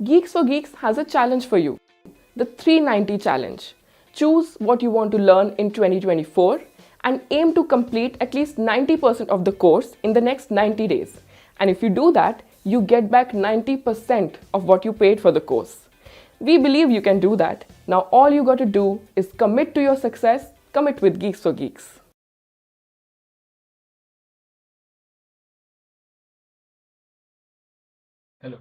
Geeks for Geeks has a challenge for you, the 390 challenge. Choose what you want to learn in 2024 and aim to complete at least 90% of the course in the next 90 days. And if you do that, you get back 90% of what you paid for the course. We believe you can do that. Now all you got to do is commit to your success, commit with Geeks for Geeks. Hello.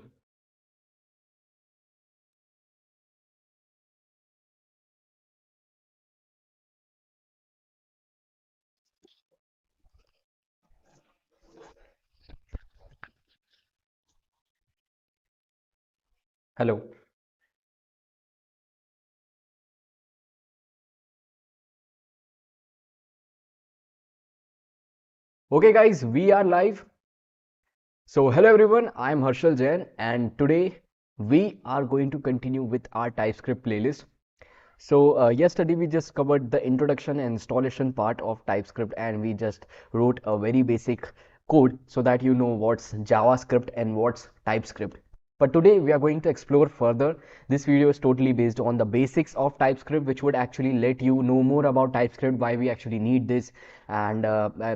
Hello. Okay, guys, we are live. So, hello everyone, I'm Harshal Jain, and today we are going to continue with our TypeScript playlist. So, yesterday we just covered the introduction and installation part of TypeScript, and we just wrote a very basic code so that you know what's JavaScript and what's TypeScript. But today we are going to explore further. This video is totally based on the basics of TypeScript, which would actually let you know more about TypeScript, why we actually need this. And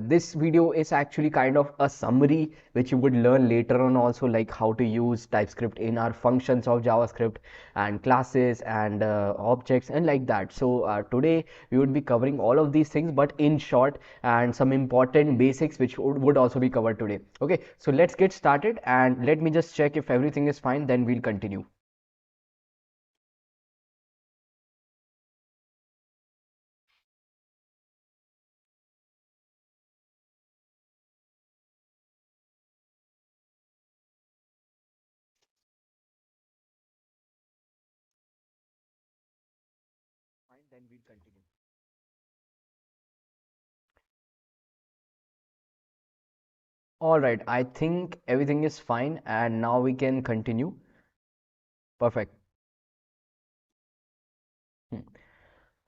this video is actually kind of a summary which you would learn later on also, like how to use TypeScript in our functions of JavaScript and classes and objects and like that. So today we would be covering all of these things, but in short, and some important basics which would also be covered today. Okay, so let's get started, and let me just check if everything is fine, then we'll continue. Fine, then we'll continue. All right, I think everything is fine, and now we can continue. Perfect. Hmm.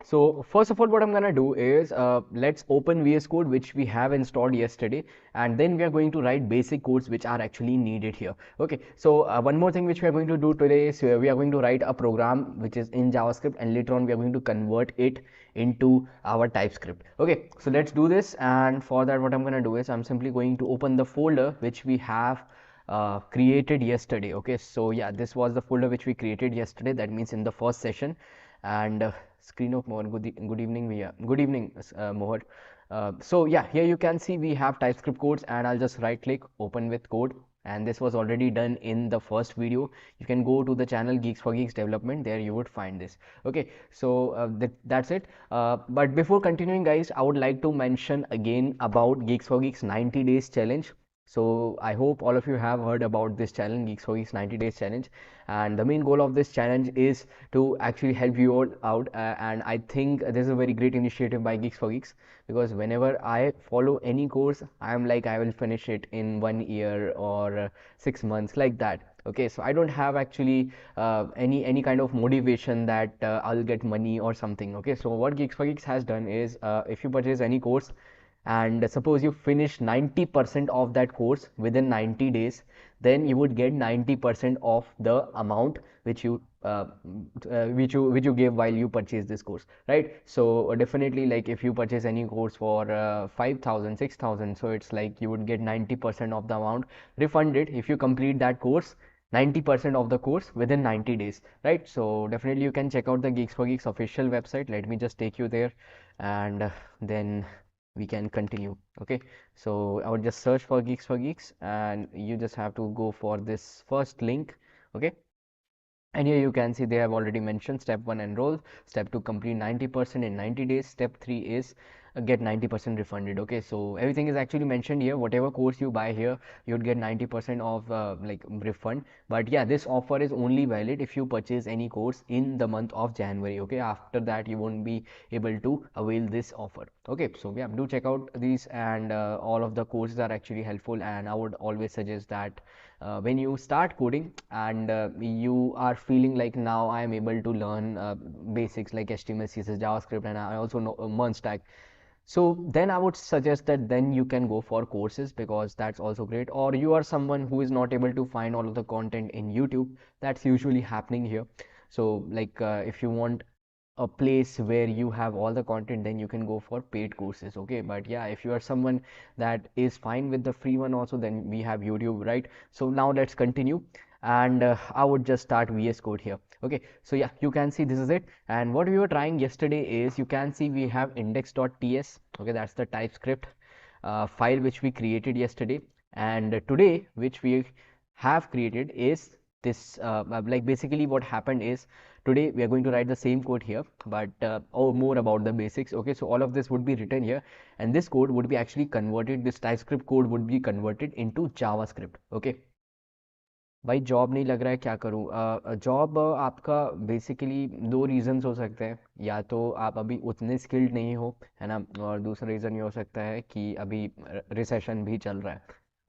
So first of all, what I'm gonna do is let's open VS Code, which we have installed yesterday, and then we are going to write basic codes which are actually needed here. Okay, so one more thing which we are going to do today is we are going to write a program which is in JavaScript, and later on we are going to convert it into our TypeScript. Okay, so let's do this, and for that what I'm gonna do is I'm simply going to open the folder which we have created yesterday. Okay, so yeah, this was the folder which we created yesterday, that means in the first session. And screen of Mohar, good evening, Via. Good evening, Mohar. So yeah, here you can see we have TypeScript codes, and I'll just right click open with code, and this was already done in the first video. You can go to the channel Geeks for Geeks development, there you would find this. Okay, so that's it. But before continuing, guys, I would like to mention again about Geeks for Geeks 90 days challenge. So I hope all of you have heard about this challenge, Geeks for Geeks 90 days challenge, and the main goal of this challenge is to actually help you all out. And I think this is a very great initiative by Geeks for Geeks, because whenever I follow any course, I'm like I will finish it in 1 year or 6 months, like that. Okay, so I don't have actually any kind of motivation that I'll get money or something. Okay, so what Geeks for Geeks has done is if you purchase any course and suppose you finish 90% of that course within 90 days, then you would get 90% of the amount which you which you gave while you purchase this course, right? So definitely, like if you purchase any course for 5,000 6,000, so it's like you would get 90% of the amount refunded if you complete that course 90% of the course within 90 days, right? So definitely you can check out the Geeks for Geeks official website. Let me just take you there, and then we can continue. Okay, so I would just search for Geeks, and you just have to go for this first link. Okay, and here you can see they have already mentioned step 1 enroll, step 2 complete 90% in 90 days, step 3 is get 90% refunded. Okay, so everything is actually mentioned here. Whatever course you buy here, you'd get 90% of like refund. But yeah, this offer is only valid if you purchase any course in the month of January. Okay, after that you won't be able to avail this offer. Okay, so yeah, do check out these, and all of the courses are actually helpful, and I would always suggest that when you start coding and you are feeling like now I am able to learn basics like HTML, CSS, JavaScript, and I also know MERN stack. So then I would suggest that then you can go for courses, because that's also great. Or you are someone who is not able to find all of the content in YouTube. That's usually happening here. So like if you want a place where you have all the content, then you can go for paid courses. Okay, but yeah, if you are someone that is fine with the free one also, then we have YouTube, right? So now let's continue, and I would just start VS Code here. Okay, so yeah, you can see this is it. And what we were trying yesterday is, you can see we have index.ts. Okay, that's the TypeScript file which we created yesterday. And today which we have created is this like basically what happened is, today we are going to write the same code here, but more about the basics. Okay, so all of this would be written here, and this code would be actually converted, this TypeScript code would be converted into JavaScript. Okay, भाई job नहीं लग रहा है, क्या करूँ? Job आपका basically दो reasons हो सकते हैं, या तो आप अभी उतने स्किल्ड नहीं हो, है ना, और दूसरा रीज़न ये हो सकता है कि अभी रिसेशन भी चल रहा है.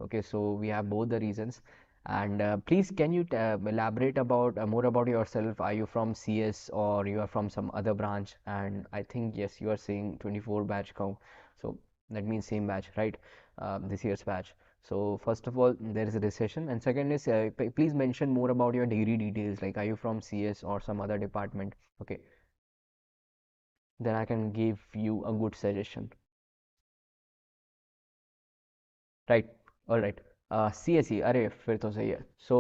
Okay, so we have both the reasons. And please, can you elaborate about more about yourself? Are you from CS or you are from some other branch? And I think yes, you are saying 24 batch count, so that means same batch, right? This year's batch. So first of all, there is a recession, and second is please mention more about your degree details. Like, are you from CS or some other department? Okay, then I can give you a good suggestion. Right, all right. CSE, अरे फिर तो सही है. So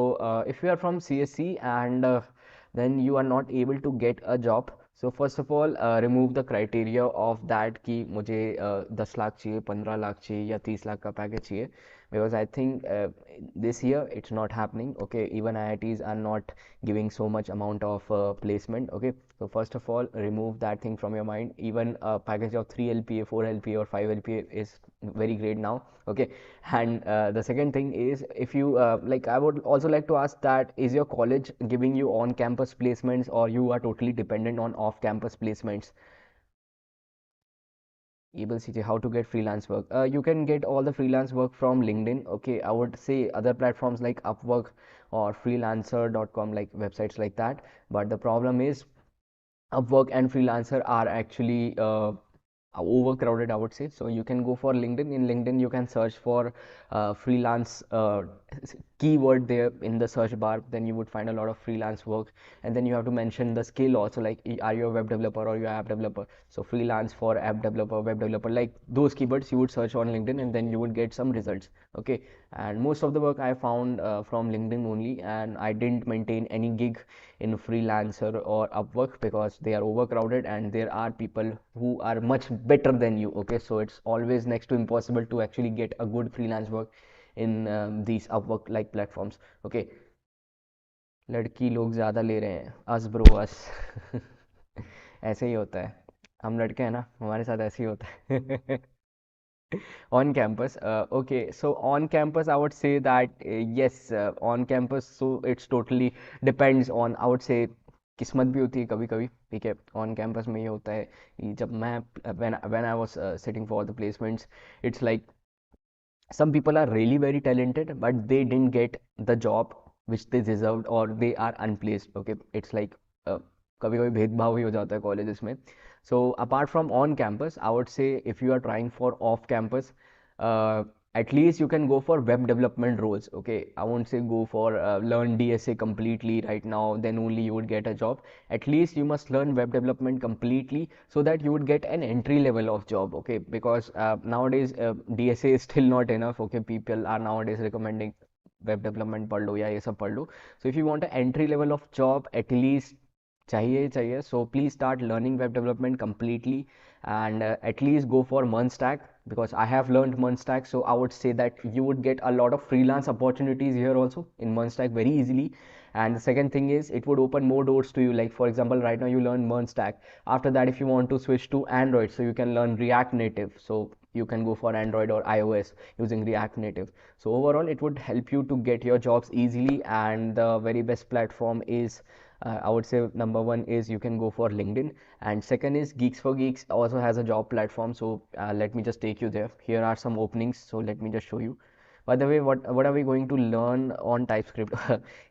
if you are from CSE and then you are not able to get a job, so first of all remove the criteria of that कि मुझे 10 लाख चाहिए, 15 लाख चाहिए या 30 लाख का पैकेज चाहिए, because I think this year it's not happening. Okay, even IITs are not giving so much amount of placement. Okay, so first of all remove that thing from your mind. Even a package of 3 LPA, 4 LPA or 5 LPA is very great now. Okay, and the second thing is, if you like, I would also like to ask that, is your college giving you on campus placements, or you are totally dependent on off campus placements? Able CJ, how to get freelance work? You can get all the freelance work from LinkedIn. Okay, I would say other platforms like Upwork or freelancer.com, like websites like that. But the problem is, Upwork and freelancer are actually overcrowded, I would say. So you can go for LinkedIn. In LinkedIn you can search for freelance keyword there in the search bar, then you would find a lot of freelance work. And then you have to mention the skill also, like are you a web developer or you are app developer. So freelance for app developer, web developer, like those keywords you would search on LinkedIn, and then you would get some results. Okay, and most of the work I found from LinkedIn only, and I didn't maintain any gig in freelancer or Upwork, because they are overcrowded and there are people who are much better than you. Okay, so it's always next to impossible to actually get a good freelance work in these Upwork like platforms. Okay, लड़की लोग ज़्यादा ले रहे हैं, us bro अस. ऐसे ही होता है, हम लड़के हैं ना, हमारे साथ ऐसे ही होता है. On campus, okay, so on campus I would say that yes, on campus, so it's totally depends on, I would say, किस्मत भी होती है कभी कभी. ठीक है, ऑन कैंपस में ये होता है कि जब मैं when I was sitting for the placements, it's like some people are really very talented, but they didn't get the job which they deserved, or they are unplaced. Okay, it's like कभी कभी भेदभाव भी हो जाता है colleges में. So apart from on campus, I would say, if you are trying for off campus, at least you can go for web development roles. Okay, I won't say go for learn DSA completely right now, then only you would get a job. At least you must learn web development completely, so that you would get an entry level of job. Okay, because nowadays DSA is still not enough. Okay, people are nowadays recommending web development पढ़ लो या ये सब पढ़ लो. So if you want an entry level of job, at least चाहिए. So please start learning web development completely, and at least go for month stack, because I have learned month stack. So I would say that you would get a lot of freelance opportunities here also in month stack very easily. And the second thing is, it would open more doors to you. Like for example, right now you learn month stack. After that, if you want to switch to Android, so you can learn React Native. So you can go for Android or iOS using React Native. So overall, it would help you to get your jobs easily. And the very best platform is, I would say, number one is you can go for LinkedIn, and second is GeeksforGeeks also has a job platform. So let me just take you there. Here are some openings, so let me just show you. By the way, what are we going to learn on TypeScript?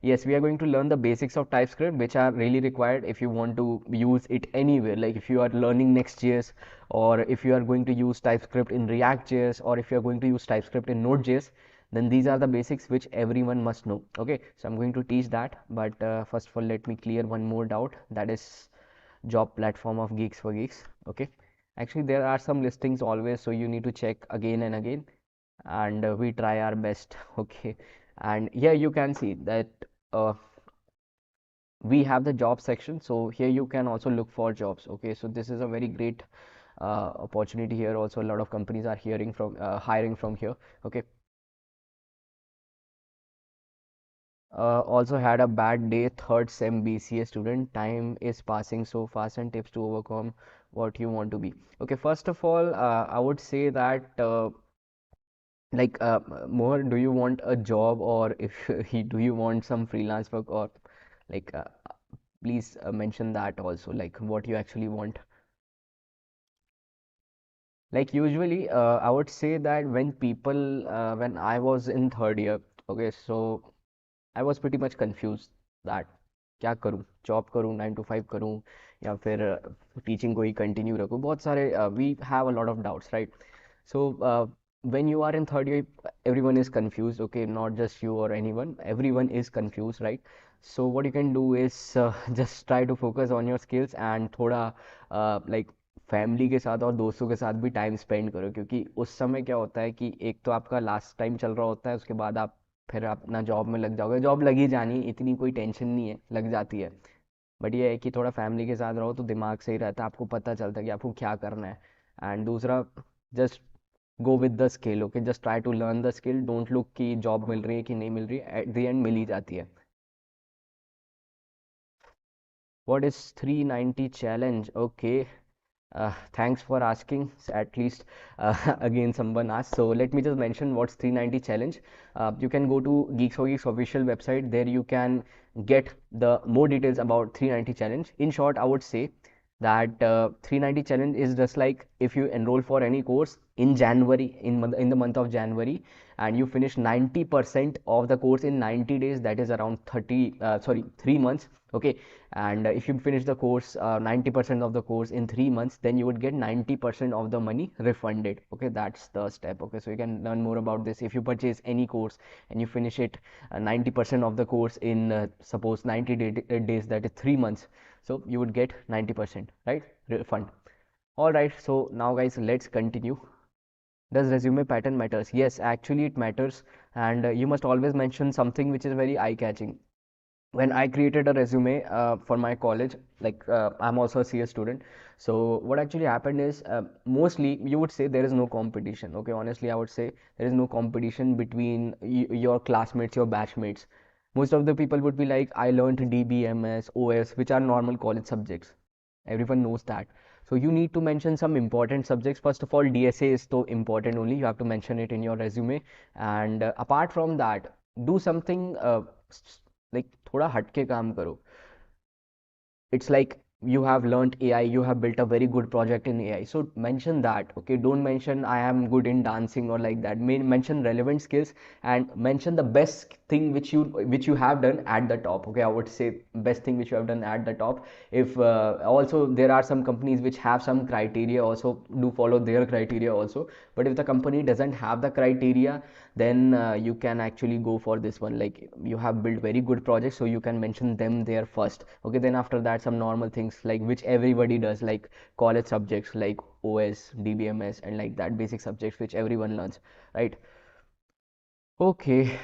Yes, we are going to learn the basics of TypeScript, which are really required if you want to use it anywhere. Like if you are learning Next.js, or if you are going to use TypeScript in React.js, or if you are going to use TypeScript in Node.js, then these are the basics which everyone must know. Okay, so I'm going to teach that, but first of all, let me clear one more doubt. That is job platform of Geeks for Geeks. Okay, actually there are some listings always, so you need to check again and again, and we try our best. Okay, and here you can see that uh, we have the job section, so here you can also look for jobs. Okay, so this is a very great opportunity. Here also a lot of companies are hiring from here. Okay, also had a bad day, third sem BCA student. Time is passing so fast, and tips to overcome what you want to be. Okay, first of all, I would say that like more, do you want a job, or if do you want some freelance work, or like please mention that also, like what you actually want. Like usually, I would say that when I was in third year, okay, so I was pretty much confused that क्या करूँ, job करूँ, 9 to 5 करूँ, या फिर teaching को ही continue रखूँ. बहुत सारे we have a lot of doubts, right? So when you are in third year, everyone is confused. Okay, not just you or anyone, everyone is confused, right? So what you can do is just try to focus on your skills, and थोड़ा like family के साथ और दोस्तों के साथ भी time spend करो, क्योंकि उस समय क्या होता है कि एक तो आपका लास्ट टाइम चल रहा होता है, उसके बाद आप फिर अपना जॉब में लग जाओगे. जॉब लगी जानी, इतनी कोई टेंशन नहीं है, लग जाती है. बट ये है कि थोड़ा फैमिली के साथ रहो तो दिमाग सही रहता है, आपको पता चलता है कि आपको क्या करना है. एंड दूसरा, just go with the skill. Okay, just try to learn the skill. Don't look कि जॉब मिल रही है कि नहीं मिल रही है, एट द एंड मिल ही जाती है. What is 390 challenge? Okay, thanks for asking. At least again someone asked. So let me just mention what's 390 challenge. You can go to GeeksforGeeks official website. There you can get the more details about 390 challenge. In short, I would say that 390 challenge is just like if you enroll for any course in January, in the month of January, and you finish 90% of the course in 90 days, that is around 3 months. Okay, and if you finish the course 90% of the course in 3 months, then you would get 90% of the money refunded. Okay, that's the step. Okay, so you can learn more about this. If you purchase any course and you finish it 90% of the course in suppose 90 days, that is 3 months, so you would get 90%, right, refund. All right, so now guys, let's continue. Does resume pattern matters? Yes, actually it matters, and you must always mention something which is very eye-catching. When I created a resume for my college, like I'm also a CS student, so what actually happened is mostly you would say there is no competition. Okay, honestly, I would say there is no competition between your classmates, your batchmates. Most of the people would be like, I learned DBMS, OS, which are normal college subjects. Everyone knows that. So you need to mention some important subjects. First of all, DSA is so important only. You have to mention it in your resume. And apart from that, do something like थोड़ा हटके काम करो. It's like you have learned AI, you have built a very good project in AI, so mention that. Okay, don't mention I am good in dancing or like that. Mention relevant skills, and mention the best thing which you have done at the top. Okay, I would say best thing which you have done at the top. If also there are some companies which have some criteria, also do follow their criteria also. But if the company doesn't have the criteria, then you can actually go for this one. Like you have built very good projects, so you can mention them there first. Okay, then after that some normal things like which everybody does, like college subjects like OS, DBMS, and like that, basic subjects which everyone learns, right? Okay,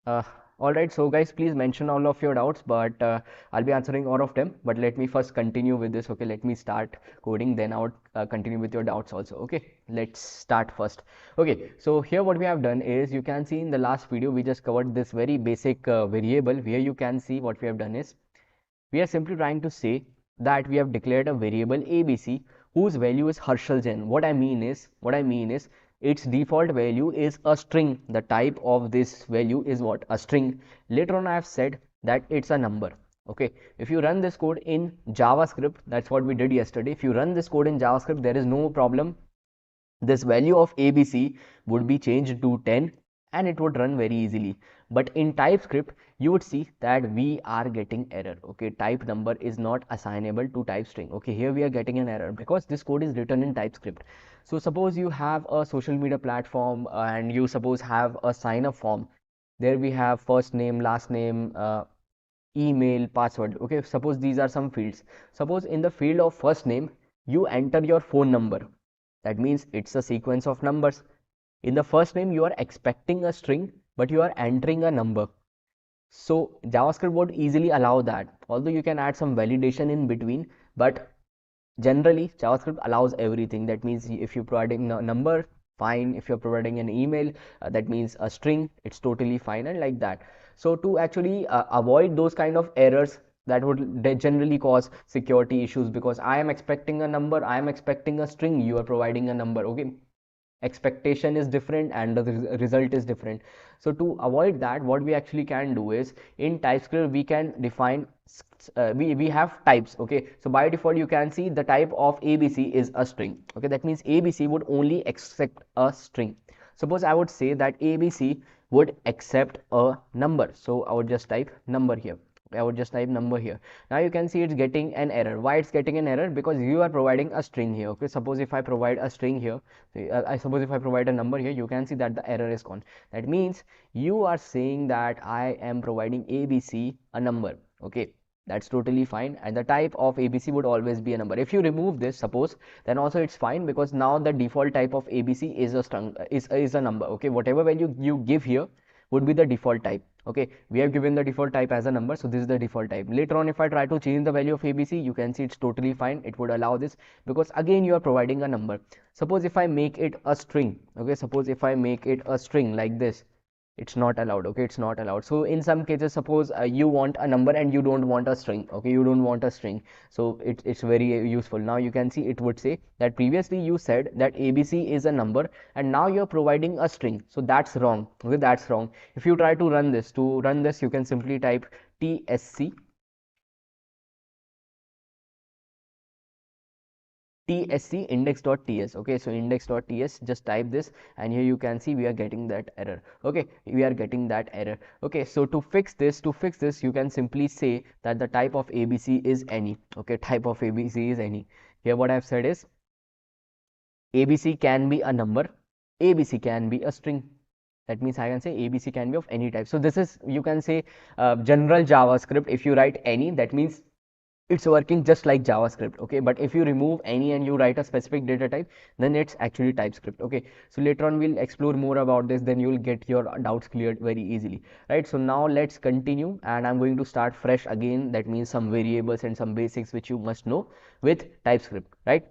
uh, all right, so guys, please mention all of your doubts, but I'll be answering all of them. But let me first continue with this. Okay, let me start coding, then I would continue with your doubts also. Okay, let's start first. Okay, so here what we have done is, you can see in the last video we just covered this very basic variable. Where you can see what we have done is, we are simply trying to say that we have declared a variable ABC whose value is Harshal Jain. What I mean is its default value is a string. The type of this value is what? A string. Later on I have said that it's a number. Okay, if you run this code in JavaScript, that's what we did yesterday. If you run this code in JavaScript, there is no problem. This value of ABC would be changed to 10, and it would run very easily. But in TypeScript, you would see that we are getting error. Okay, type number is not assignable to type string. Okay, here we are getting an error because this code is written in TypeScript. So suppose you have a social media platform and you suppose have a sign up form. There we have first name, last name, email, password. Okay, suppose these are some fields. Suppose in the field of first name, you enter your phone number. That means it's a sequence of numbers. In the first name, you are expecting a string, but you are entering a number. So JavaScript would easily allow that. Although you can add some validation in between, but generally JavaScript allows everything. That means if you're providing a number, fine. If you're providing an email, that means a string, it's totally fine, and like that. So to actually avoid those kind of errors that would generally cause security issues, because I am expecting a number, I am expecting a string, you are providing a number. Okay, expectation is different and the result is different. So to avoid that, what we actually can do is in TypeScript we can define we have types. Okay, so by default you can see the type of ABC is a string. Okay, that means ABC would only accept a string. Suppose I would say that ABC would accept a number, so I would just type number here. I would just type number here. Now you can see it's getting an error. Why it's getting an error? Because you are providing a string here. Okay, suppose if I provide a string here, I suppose if I provide a number here, you can see that the error is gone. That means you are saying that I am providing ABC a number. Okay, that's totally fine, and the type of ABC would always be a number. If you remove this, suppose, then also it's fine, because now the default type of ABC is a string, is a number. Okay, whatever value you give here would be the default type. Okay, we have given the default type as a number, so this is the default type. Later on, if I try to change the value of ABC, you can see it's totally fine. It would allow this, because again you are providing a number. Suppose if I make it a string. Okay, suppose if I make it a string like this, it's not allowed. Okay, it's not allowed. So in some cases, suppose you want a number and you don't want a string. Okay, you don't want a string, so it's very useful. Now you can see it would say that previously you said that ABC is a number and now you're providing a string, so that's wrong. Okay, that's wrong. If you try to run this, you can simply type tsc index.ts. Okay, so index.ts, just type this, and here you can see we are getting that error. Okay, we are getting that error. Okay, so to fix this, you can simply say that the type of ABC is any. Okay, type of ABC is any. Here what I've said is ABC can be a number, ABC can be a string. That means I can say ABC can be of any type. So this is, you can say, general JavaScript. If you write any, that means it's working just like JavaScript. Okay, but if you remove any and you write a specific data type, then it's actually TypeScript. Okay, so later on we'll explore more about this, then you'll get your doubts cleared very easily, right? So now let's continue, and I'm going to start fresh again. That means some variables and some basics which you must know with TypeScript, right?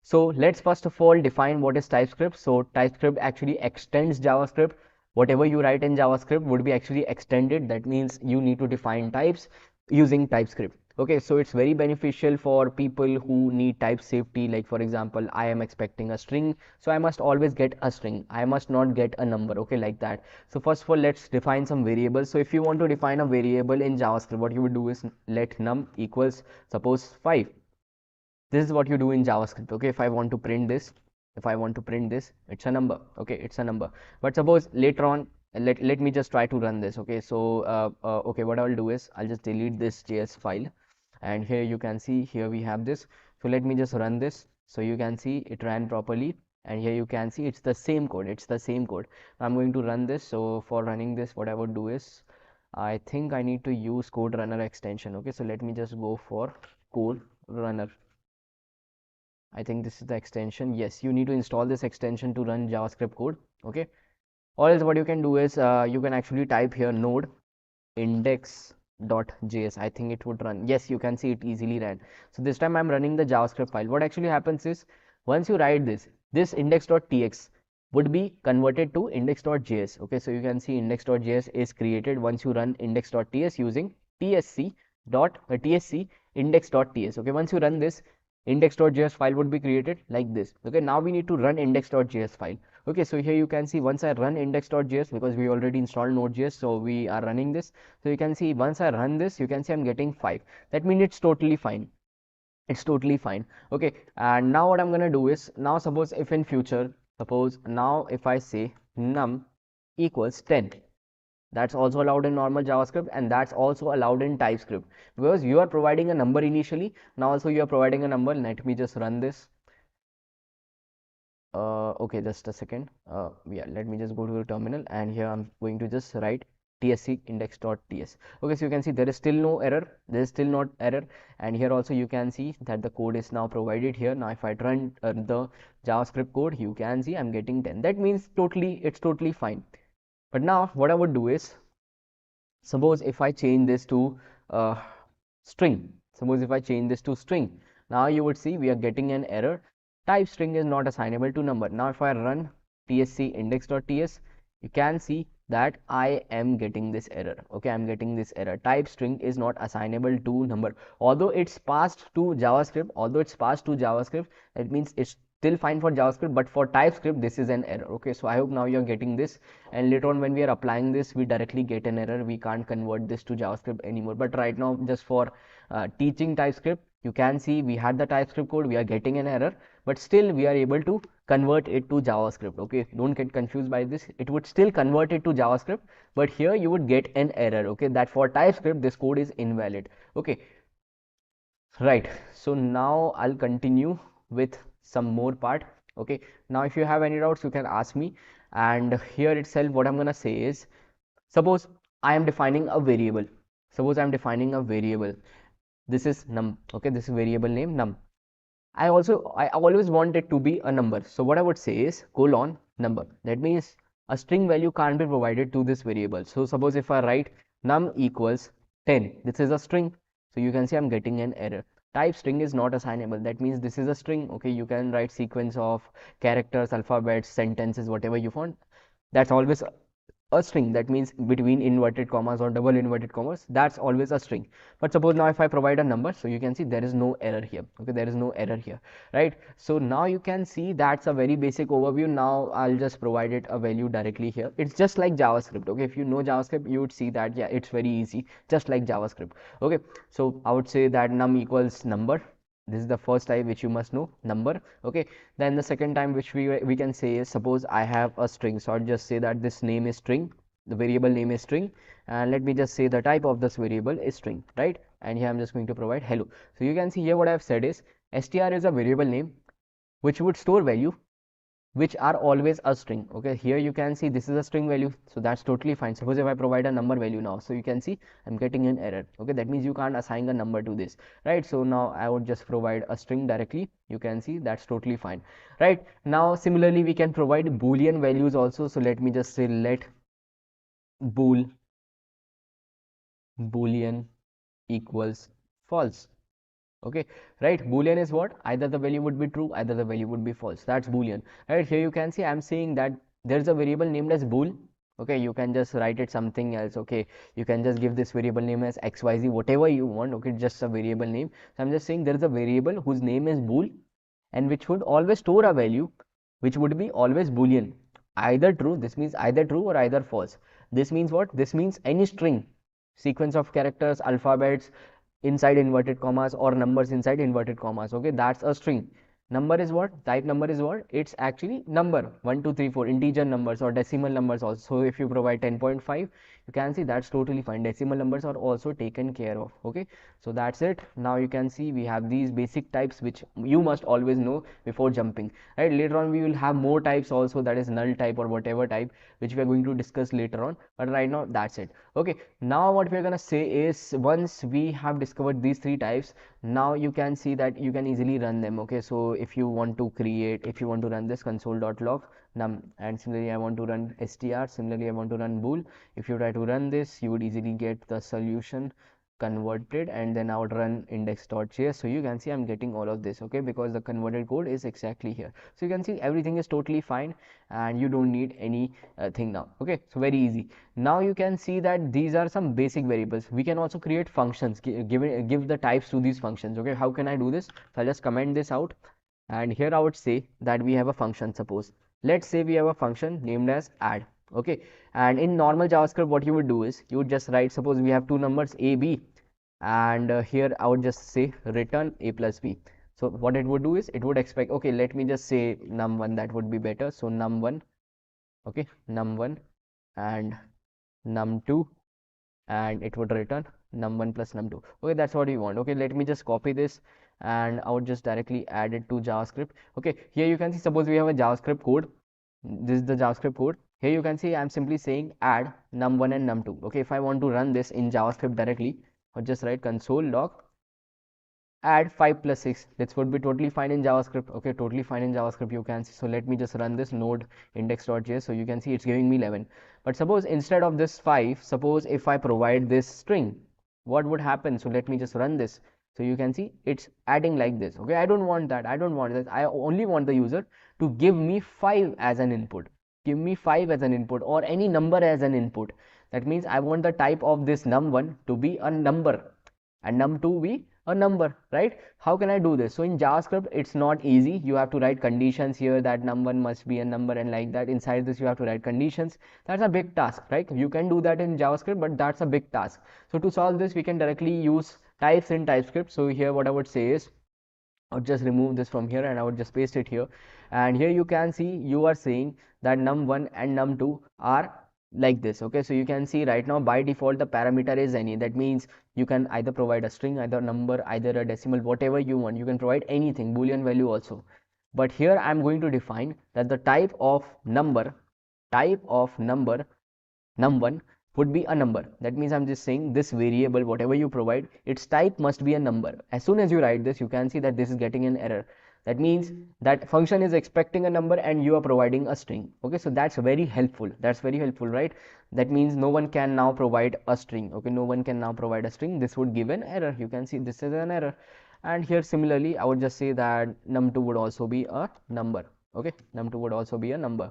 So let's first of all define what is TypeScript. So TypeScript actually extends JavaScript. Whatever you write in JavaScript would be actually extended. That means you need to define types using TypeScript. Okay, so it's very beneficial for people who need type safety. Like for example, I am expecting a string, so I must always get a string. I must not get a number. Okay, like that. So first of all, let's define some variables. So if you want to define a variable in JavaScript, what you would do is let num equals suppose 5. This is what you do in JavaScript. Okay, if I want to print this, it's a number. Okay, it's a number. But suppose later on, let me just try to run this. Okay, so okay, what I'll do is I'll just delete this JS file, and here you can see here we have this. So let me just run this, so you can see it ran properly, and here you can see it's the same code. I'm going to run this. So for running this, what I would do is I think I need to use code runner extension. Okay, so let me just go for code runner. I think this is the extension. Yes, you need to install this extension to run JavaScript code. Okay, or else what you can do is you can actually type here node index.js. I think it would run. Yes, you can see it easily ran. So this time I'm running the JavaScript file. What actually happens is once you write this index.tx would be converted to index.js. Okay, so you can see index.js is created once you run index.ts using tsc index.ts. Okay, once you run this, index.js file would be created like this. Okay, now we need to run index.js file. Okay, so here you can see once I run index.js, because we already installed node.js, so we are running this. So you can see once I run this, you can see I'm getting 5. That means it's totally fine. It's totally fine. Okay, and now what I'm gonna do is, now suppose if in future, suppose now if I say num equals 10. That's also allowed in normal JavaScript, and that's also allowed in TypeScript, because you are providing a number initially. Now also you are providing a number. Let me just run this. Okay, just a second. Yeah, let me just go to the terminal, and here I'm going to just write tsc index.ts. Okay, so you can see there is still no error. There is still not error, and here also you can see that the code is now provided here. Now if I run the JavaScript code, you can see I'm getting 10. That means it's totally fine. But now what I would do is, suppose if I change this to string. Suppose if I change this to string, now you would see we are getting an error. Type string is not assignable to number. Now if I run tsc index.ts, you can see that I am getting this error. Okay, I'm getting this error. Type string is not assignable to number. Although it's passed to JavaScript, that means it's still fine for JavaScript, but for TypeScript this is an error. Okay, so I hope now you're getting this, and later on when we are applying this, we directly get an error. We can't convert this to JavaScript anymore. But right now, just for teaching TypeScript, you can see we had the TypeScript code, we are getting an error, but still we are able to convert it to JavaScript. Okay, don't get confused by this. It would still convert it to JavaScript, but here you would get an error. Okay, that for TypeScript this code is invalid. Okay, right. So now I'll continue with some more part. Okay, now if you have any doubts, you can ask me. And here itself, what I'm gonna say is, suppose I am defining a variable. This is num. Okay, this is variable name num. I always want it to be a number. So what I would say is colon number. That means a string value can't be provided to this variable. So suppose if I write num equals 10, this is a string. So you can see I'm getting an error. Type string is not assignable. That means this is a string. Okay, you can write sequence of characters, alphabets, sentences, whatever you want. That's always a string. That means between inverted commas or double inverted commas, that's always a string. But suppose now if I provide a number, so you can see there is no error here. Okay, there is no error here, right? So now you can see that's a very basic overview. Now I'll just provide it a value directly here. It's just like JavaScript. Okay, if you know JavaScript, you would see that yeah, it's very easy, just like JavaScript. Okay, so I would say that num equals number. This is the first type which you must know, number. Okay, then the second time which we can say is, suppose I have a string. So I'll just say that this name is string, the variable name is string, and let me just say the type of this variable is string, right? And here I'm just going to provide hello. So you can see here what I've said is str is a variable name which would store value which are always a string. Okay, here you can see this is a string value, so that's totally fine. Suppose if I provide a number value now, so you can see I'm getting an error. Okay, that means you can't assign a number to this, right? So now I would just provide a string directly. You can see that's totally fine, right? Now similarly we can provide boolean values also. So let me just say let boolean equals false. Okay, right? Boolean is what? Either the value would be true, either the value would be false. That's boolean, right? Here you can see I'm saying that there's a variable named as bool. Okay, you can just write it something else. Okay, you can just give this variable name as xyz, whatever you want. Okay, just a variable name. So I'm just saying there is a variable whose name is bool, and which would always store a value which would be always boolean, either true. This means either true or either false. This means what? This means any string, sequence of characters, alphabets inside inverted commas, or numbers inside inverted commas. Okay, that's a string. Number is what? Type number is what? It's actually number 1 2 3 4, integer numbers or decimal numbers also. So if you provide 10.5, you can see that's totally fine. Decimal numbers are also taken care of. Okay, so that's it. Now you can see we have these basic types which you must always know before jumping, right? Later on we will have more types also, that is null type or whatever type, which we are going to discuss later on. But right now that's it. Okay, now what we're gonna say is, once we have discovered these three types, now you can see that you can easily run them. Okay, so if you want to run this console.log num, and similarly I want to run str, similarly I want to run bool. If you try to run this, you would easily get the solution converted, and then I would run index.js. So you can see I'm getting all of this. Okay, because the converted code is exactly here. So you can see everything is totally fine, and you don't need any thing now. Okay, so very easy. Now you can see that these are some basic variables. We can also create functions, give the types to these functions. Okay, how can I do this? So I'll just comment this out, and here I would say that we have a function. Suppose let's say we have a function named as add. Okay, and in normal JavaScript what you would do is you would just write, suppose we have two numbers a b, and here I would just say return a plus b. So what it would do is it would expect, okay, let me just say num1, that would be better. So num1, okay, num1, and num2, and it would return num1 plus num2. Okay, that's what you want. Okay, let me just copy this and I would just directly add it to JavaScript. Okay, here you can see, suppose we have a JavaScript code. This is the JavaScript code. Here you can see I'm simply saying add num1 and num2. Okay, if I want to run this in JavaScript directly, I'll just write console log add 5 plus 6. This would be totally fine in JavaScript. Okay, totally fine in JavaScript, you can see. So let me just run this node index.js. So you can see it's giving me 11. But suppose instead of this 5, suppose if I provide this string, what would happen? So let me just run this. So you can see it's adding like this. Okay, I don't want that. I don't want that. I only want the user to give me 5 as an input. Give me 5 as an input or any number as an input. That means I want the type of this num1 to be a number and num2 be a number, right? How can I do this? So in JavaScript, it's not easy. You have to write conditions here that num1 must be a number, and like that. Inside this, you have to write conditions. That's a big task, right? You can do that in JavaScript, but that's a big task. So to solve this, we can directly use types in TypeScript. So here, what I would say is, I would just remove this from here and I would just paste it here. And here you can see you are saying that num1 and num2 are like this. Okay, so you can see right now by default the parameter is any. That means you can either provide a string, either a number, either a decimal, whatever you want. You can provide anything, boolean value also. But here I'm going to define that the type of number num1 would be a number. That means I'm just saying this variable, whatever you provide, its type must be a number. As soon as you write this, you can see that this is getting an error. That means that function is expecting a number and you are providing a string. Okay, so that's very helpful. That's very helpful, right? That means no one can now provide a string. Okay, no one can now provide a string. This would give an error. You can see this is an error. And here similarly, I would just say that num2 would also be a number. Okay, num2 would also be a number.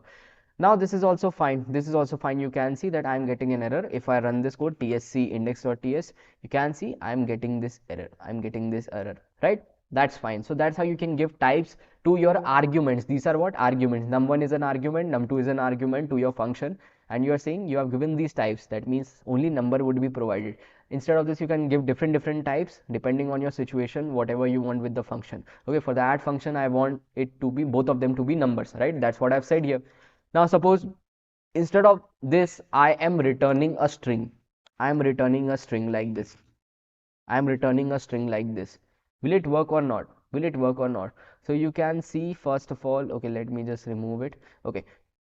Now this is also fine. This is also fine. You can see that I'm getting an error. If I run this code tsc index.ts, you can see I'm getting this error. I'm getting this error, right? That's fine. So that's how you can give types to your arguments. These are what? Arguments. Num1 is an argument, num2 is an argument to your function, and you are saying you have given these types. That means only number would be provided. Instead of this, you can give different types depending on your situation, whatever you want with the function. Okay, for the add function, I want it to be both of them to be numbers, right? That's what I've said here. Now suppose instead of this I am returning a string. I am returning a string like this. I am returning a string like this. Will it work or not? Will it work or not? So you can see first of all, okay, let me just remove it. Okay,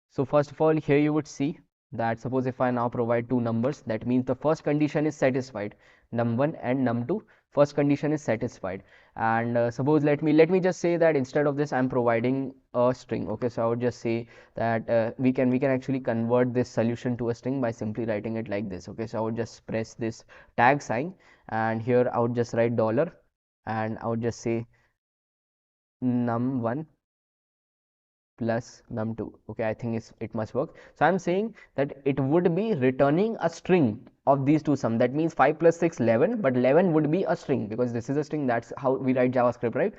so first of all, here you would see that suppose if I now provide two numbers, that means the first condition is satisfied. Num1 and num2, first condition is satisfied. And suppose let me just say that instead of this I'm providing a string. Okay, so I would just say that we can actually convert this solution to a string by simply writing it like this. Okay, so I would just press this tag sign and here I would just write dollar and I would just say num1 plus num2. Okay, I think it must work. So I'm saying that it would be returning a string of these two sum. That means 5 plus 6 11, but 11 would be a string because this is a string. That's how we write JavaScript, right?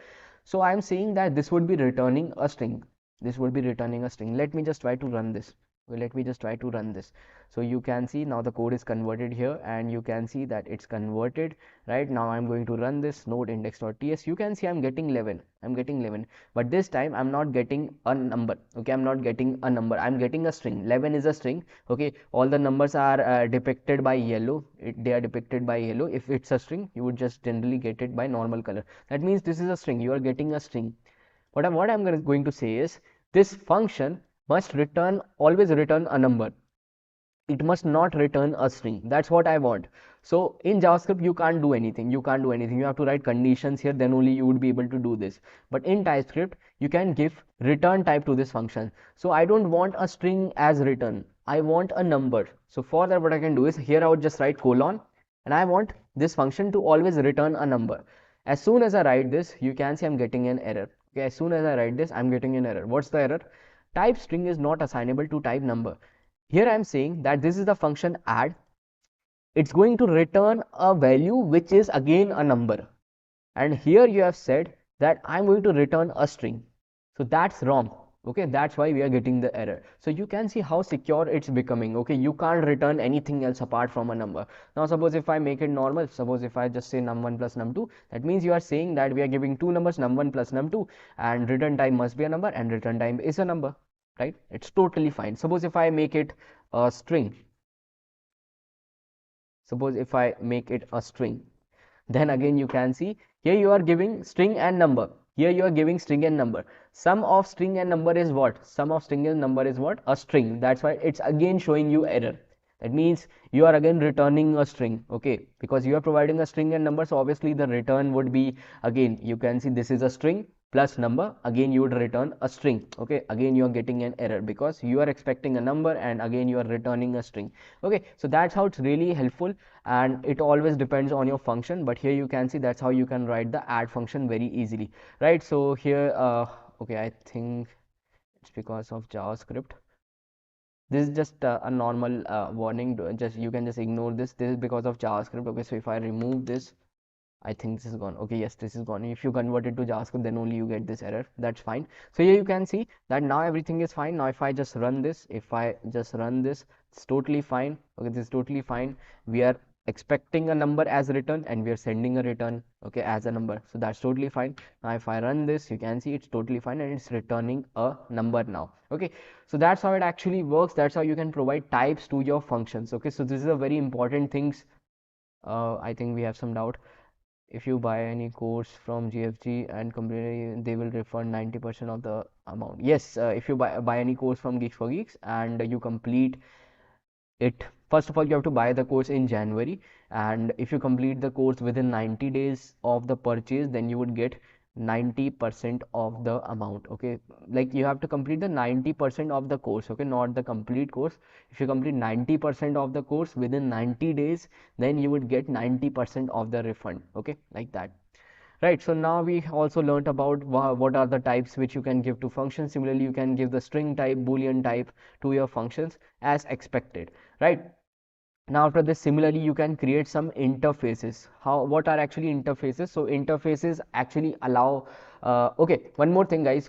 So I'm saying that this would be returning a string. This would be returning a string. Let me just try to run this. Okay, let me just try to run this. So you can see now the code is converted here and you can see that it's converted. Right now I'm going to run this node index.ts. You can see I'm getting 11. I'm getting 11, but this time I'm not getting a number. Okay, I'm not getting a number. I'm getting a string. 11 is a string. Okay, all the numbers are depicted by yellow. They are depicted by yellow. If it's a string, you would just generally get it by normal color. That means this is a string. You are getting a string. What I'm going to say is this function must return, always return a number. It must not return a string. That's what I want. So in JavaScript you can't do anything. You have to write conditions here, then only you would be able to do this. But in TypeScript you can give return type to this function. So I don't want a string as return, I want a number. So for that what I can do is here I would just write colon and I want this function to always return a number. As soon as I write this, you can see I'm getting an error. Okay, as soon as I write this, I'm getting an error. What's the error? Type string is not assignable to type number. Here I am saying that this is the function add. It's going to return a value which is again a number. And here you have said that I'm going to return a string. So that's wrong. Okay, that's why we are getting the error. So you can see how secure it's becoming. Okay, you can't return anything else apart from a number. Now suppose if I make it normal, suppose if I just say num1 plus num2, that means you are saying that we are giving two numbers, num1 plus num2, and return time must be a number and return time is a number. right? It's totally fine. Suppose if I make it a string, suppose if I make it a string, then again you can see here you are giving string and number. Here you are giving string and number. Sum of string and number is what? Sum of string and number is what? A string. That's why it's again showing you error. That means you are again returning a string, okay? Because you are providing a string and number, so obviously the return would be, again you can see this is a string plus number, again you would return a string, okay? Again you are getting an error because you are expecting a number and again you are returning a string, okay? So that's how it's really helpful, and it always depends on your function, but here you can see that's how you can write the add function very easily, right? So here okay, I think it's because of JavaScript. This is just a normal warning. Just you can just ignore this. This is because of JavaScript. Okay, so if I remove this, I think this is gone. Okay, yes, this is gone. If you convert it to JavaScript, then only you get this error. That's fine. So here you can see that now everything is fine. Now if I just run this, it's totally fine. Okay, this is totally fine. We are expecting a number as return and we are sending a return, okay, as a number. So that's totally fine. Now if I run this, you can see it's totally fine and it's returning a number now. Okay, so that's how it actually works. That's how you can provide types to your functions. Okay, so this is a very important things. I think we have some doubt. If you buy any course from GFG and completely, they will refund 90% of the amount. Yes, if you buy any course from GeeksforGeeks and you complete it, first of all you have to buy the course in January, and if you complete the course within 90 days of the purchase, then you would get 90% of the amount. Okay, like you have to complete the 90% of the course, okay, not the complete course. If you complete 90% of the course within 90 days, then you would get 90% of the refund, okay, like that. Right, so now we also learned about what are the types which you can give to functions. Similarly, you can give the string type, boolean type to your functions as expected, right? Now after this, similarly you can create some interfaces. What are actually interfaces? So interfaces actually allow okay, one more thing guys,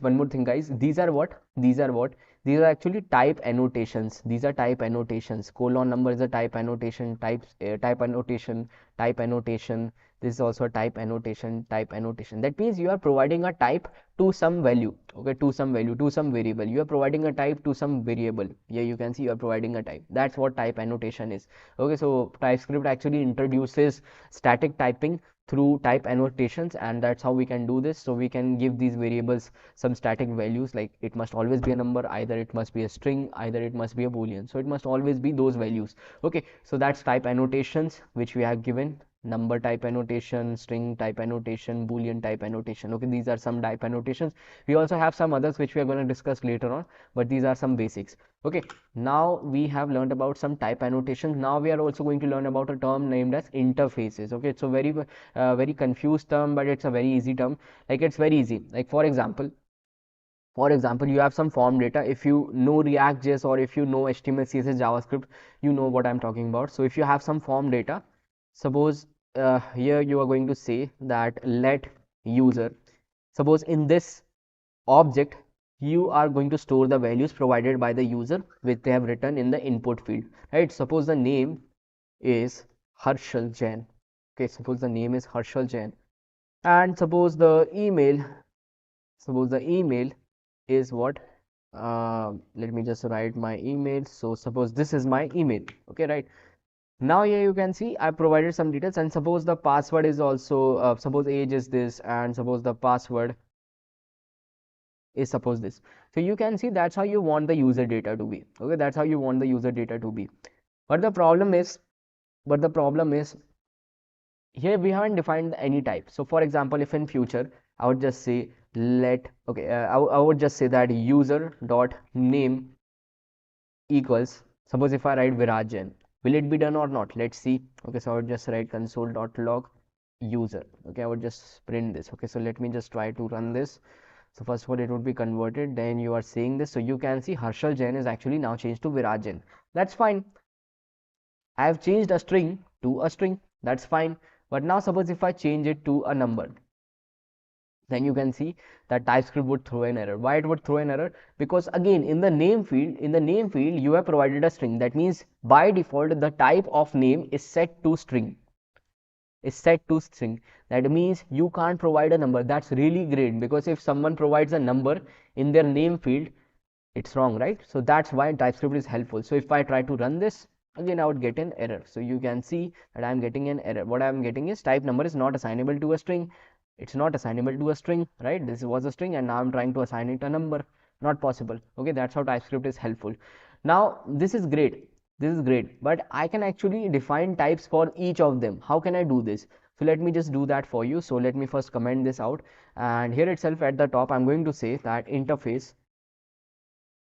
these are what, these are actually type annotations. These are type annotations. Colon number is a type annotation. Type annotation, type annotation. This is also a type annotation, type annotation. That means you are providing a type to some value, okay, to some value, to some variable. You are providing a type to some variable. Here you can see you are providing a type. That's what type annotation is. Okay, so TypeScript actually introduces static typing through type annotations, and that's how we can do this. So we can give these variables some static values, like it must always be a number, either it must be a string, either it must be a boolean. So it must always be those values. Okay, so that's type annotations which we have given. Number type annotation, string type annotation, boolean type annotation. Okay, these are some type annotations. We also have some others which we are going to discuss later on, but these are some basics. Okay, now we have learned about some type annotations. Now we are also going to learn about a term named as interfaces. Okay, it's a very confused term, but it's a very easy term. Like it's very easy. Like for example, you have some form data. If you know React.js or if you know HTML, CSS, JavaScript, you know what I'm talking about. So if you have some form data, suppose here you are going to say that let user, suppose in this object you are going to store the values provided by the user which they have written in the input field, right? Suppose the name is Harshal Jain. Okay, suppose the name is Harshal Jain, and suppose the email is what, let me just write my email. So suppose this is my email, okay, right? Now here you can see I provided some details, and suppose the password is also suppose age is this, and suppose the password is suppose this. So you can see that's how you want the user data to be. Okay, that's how you want the user data to be. But the problem is, here we haven't defined any type. So for example, if in future I would just say let, okay, I would just say that user dot name equals, suppose if I write Viraj Jain, will it be done or not? Let's see. Okay, so I would just write console.log user. Okay, I would just print this. Okay, so let me just try to run this. So first of all, it would be converted, then you are saying this. So you can see Harshal Jain is actually now changed to Viraj Jain. That's fine. I have changed a string to a string. That's fine. But now suppose if I change it to a number, then you can see that TypeScript would throw an error. Why it would throw an error? Because again, in the name field, you have provided a string. That means by default, the type of name is set to string. That means you can't provide a number. That's really great, because if someone provides a number in their name field, it's wrong, right? So that's why TypeScript is helpful. So if I try to run this, again I would get an error. So you can see that I'm getting an error. What I'm getting is type number is not assignable to a string. It's not assignable to a string, right? This was a string and now I'm trying to assign it a number. Not possible. Okay, that's how TypeScript is helpful. Now this is great. This is great, but I can actually define types for each of them. How can I do this? So let me just do that for you. So let me first comment this out, and here itself at the top I'm going to say that interface,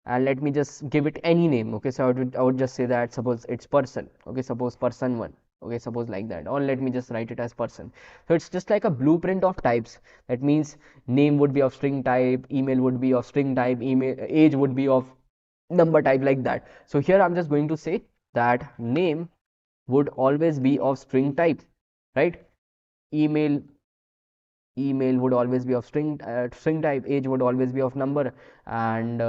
and let me just give it any name. Okay, so I would just say that suppose it's person. Okay, suppose person1. Okay, suppose like that, or let me just write it as person. So it's just like a blueprint of types. That means name would be of string type, email would be of string type, email age would be of number type, like that. So here I'm just going to say that name would always be of string type, right? Email would always be of string type, age would always be of number, and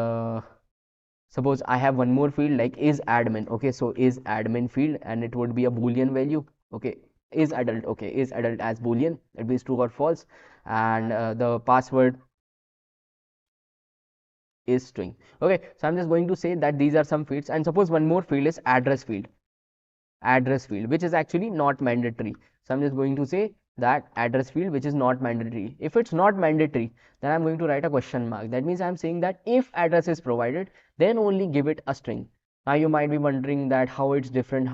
suppose I have one more field like is admin. Okay, so is admin field, and it would be a boolean value. Okay, is adult. Okay, is adult as boolean, that means true or false, and the password is string. Okay, so I'm just going to say that these are some fields, and suppose one more field is address field, which is actually not mandatory. So I'm just going to say that address field which is not mandatory. If it's not mandatory, then I'm going to write a question mark. That means I'm saying that if address is provided, then only give it a string. Now you might be wondering that how it's different.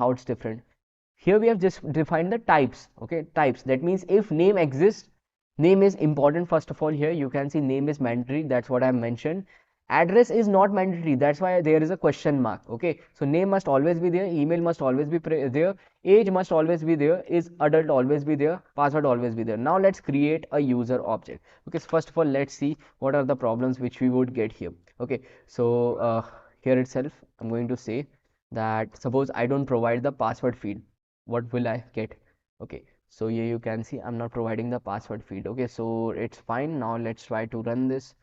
Here we have just defined the types. Okay, types. That means if name exists, name is important. First of all, here you can see name is mandatory. That's what I mentioned. Address is not mandatory. That's why there is a question mark. Okay, so name must always be there, email must always be there, age must always be there, is adult always be there, password always be there. Now let's create a user object. Okay, so first of all, let's see what are the problems which we would get here. Okay, so here itself I'm going to say that suppose I don't provide the password field, what will I get? Okay, so here you can see I'm not providing the password field. Okay, so it's fine. Now let's try to run this.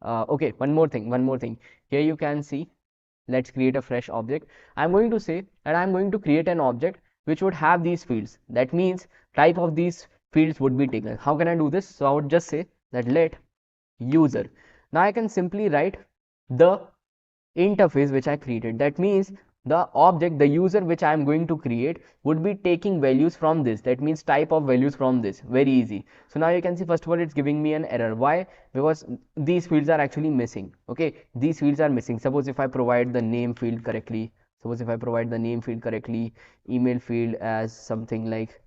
Okay, one more thing. Here you can see, let's create a fresh object. I'm going to say that I'm going to create an object which would have these fields. That means type of these fields would be taken. How can I do this? So I would just say that let user. Now I can simply write the interface which I created. That means the object, the user which I am going to create would be taking values from this. That means type of values from this. Very easy. So now you can see, first of all, it's giving me an error. Why? Because these fields are actually missing. Okay, these fields are missing. Suppose if I provide the name field correctly, email field as something like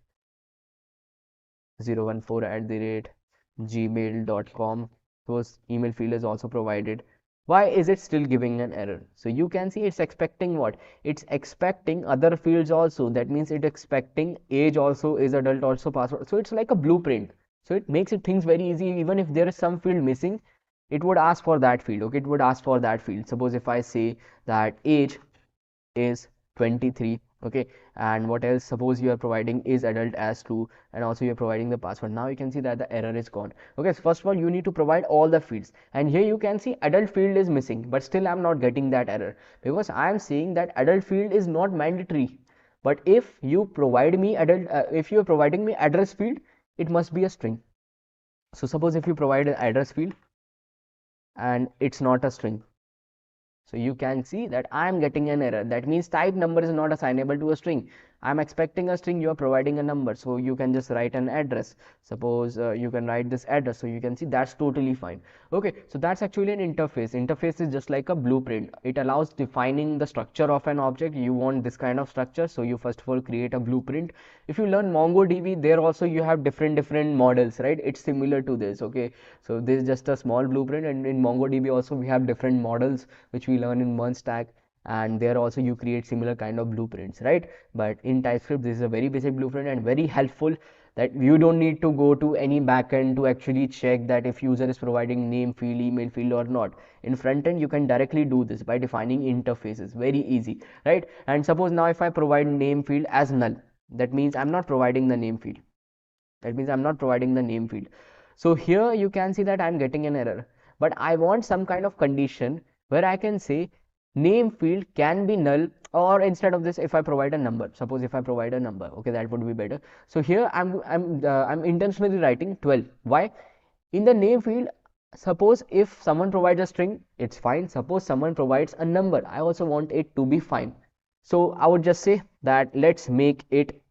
014@gmail.com, suppose email field is also provided. Why is it still giving an error? So you can see it's expecting what? It's expecting other fields also. That means it's expecting age also, is adult also, password. So it's like a blueprint. So it makes it things very easy. Even if there is some field missing, it would ask for that field. Okay, it would ask for that field. Suppose if I say that age is 23. Okay, and what else? Suppose you are providing is adult as true, and also you are providing the password. Now you can see that the error is gone. Okay, so first of all you need to provide all the fields, and here you can see adult field is missing, but still I'm not getting that error because I am saying that adult field is not mandatory. But if you provide me adult, if you are providing me address field, it must be a string. So suppose if you provide an address field and it's not a string, so you can see that I am getting an error. That means type number is not assignable to a string. I am expecting a string, you are providing a number. So you can just write an address. Suppose you can write this address. So you can see that's totally fine. Okay, so that's actually an interface. Interface is just like a blueprint. It allows defining the structure of an object. You want this kind of structure. So you first of all create a blueprint. If you learn MongoDB, there also you have different models, right? It's similar to this. Okay, so this is just a small blueprint, and in MongoDB also we have different models which we learn in one stack, and there also you create similar kind of blueprints, right? But in TypeScript this is a very basic blueprint and very helpful, that you don't need to go to any backend to actually check that if user is providing name field, email field or not. In front end you can directly do this by defining interfaces. Very easy, right? And suppose now if I provide name field as null, that means I'm not providing the name field. So here you can see that I'm getting an error, but I want some kind of condition where I can say name field can be null, or instead of this, if I provide a number, suppose if I provide a number, okay, that would be better. So here I'm intentionally writing 12. Why? In the name field Suppose if someone provides a string, it's fine. Suppose someone provides a number, I also want it to be fine. So I would just say that let's make it,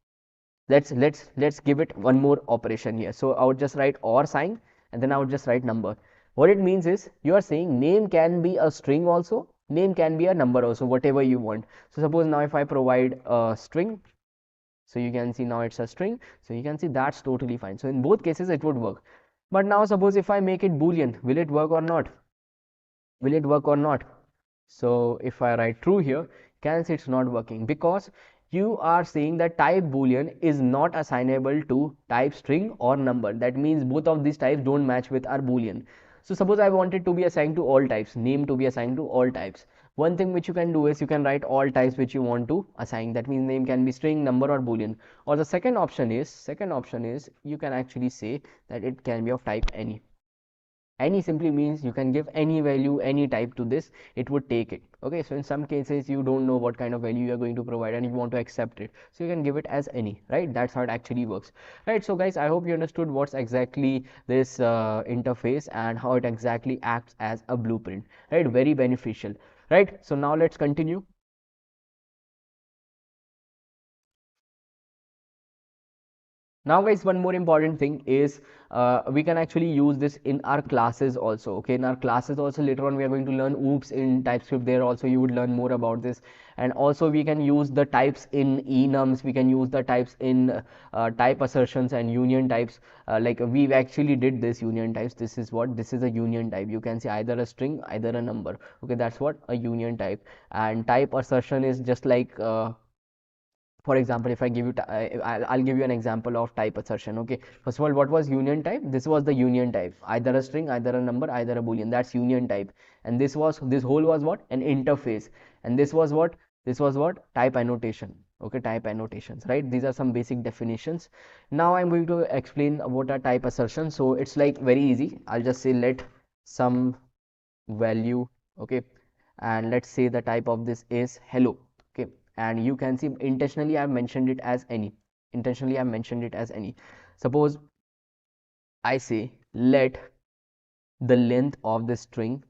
let's give it one more operation here. So I would just write or sign, and then I would just write number. What it means is you are saying name can be a string also, name can be a number also, whatever you want. So suppose now if I provide a string, so you can see now it's a string, so you can see that's totally fine. So in both cases it would work. But now suppose if I make it boolean, will it work or not? Will it work or not? So if I write true here, can see it's not working, because you are saying that type boolean is not assignable to type string or number. That means both of these types don't match with our boolean. So suppose I want it to be assigned to all types, name to be assigned to all types. One thing which you can do is you can write all types which you want to assign. That means name can be string, number, or boolean. Or the second option is you can actually say that it can be of type any. Any simply means you can give any value, any type to this, it would take it. Okay, so in some cases you don't know what kind of value you are going to provide and you want to accept it, so you can give it as any, right? That's how it actually works, right? So guys, I hope you understood what's exactly this interface and how it exactly acts as a blueprint, right? Very beneficial, right? So now let's continue. Now guys, one more important thing is we can actually use this in our classes also. Okay, in our classes also later on we are going to learn oops in TypeScript. There also you would learn more about this, and also we can use the types in enums, we can use the types in type assertions and union types. Like we actually did this union types. This is what, this is a union type. You can see either a string, either a number. Okay, that's what a union type. And type assertion is just like for example, if I give you I'll give you an example of type assertion. Okay, first of all, what was union type? This was the union type, either a string, either a number, either a boolean. That's union type. And this whole was what? An interface. And this was what? This was what? Type annotation. Okay, type annotations, right? These are some basic definitions. Now I'm going to explain what are type assertions. So it's like very easy. I'll just say let some value. Okay, and let's say the type of this is hello. Okay, and you can see intentionally I've mentioned it as any. Intentionally I've mentioned it as any. Suppose I say let the length of the string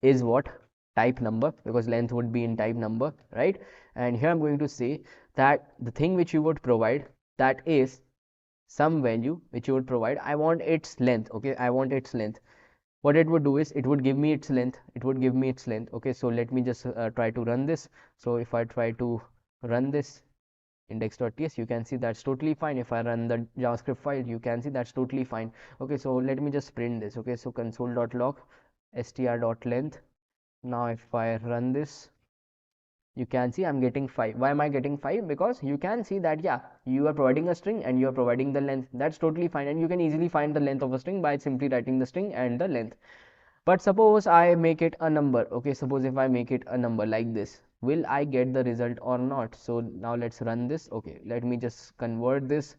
is what? Type number, because length would be in type number, right? And here I'm going to say that the thing which you would provide, that is some value which you would provide, I want its length. Okay, I want its length. What it would do is it would give me its length, okay. So let me just try to run this. So if I try to run this index.ts, you can see that's totally fine. If I run the JavaScript file, you can see that's totally fine. Okay, so let me just print this. Okay, so console.log str.length. Now if I run this, you can see I'm getting 5. Why am I getting 5? Because you can see that, yeah, you are providing a string and you are providing the length. That's totally fine, and you can easily find the length of a string by simply writing the string and the length. But suppose I make it a number. Okay, suppose if I make it a number like this, will I get the result or not? So now let's run this. Okay, let me just convert this,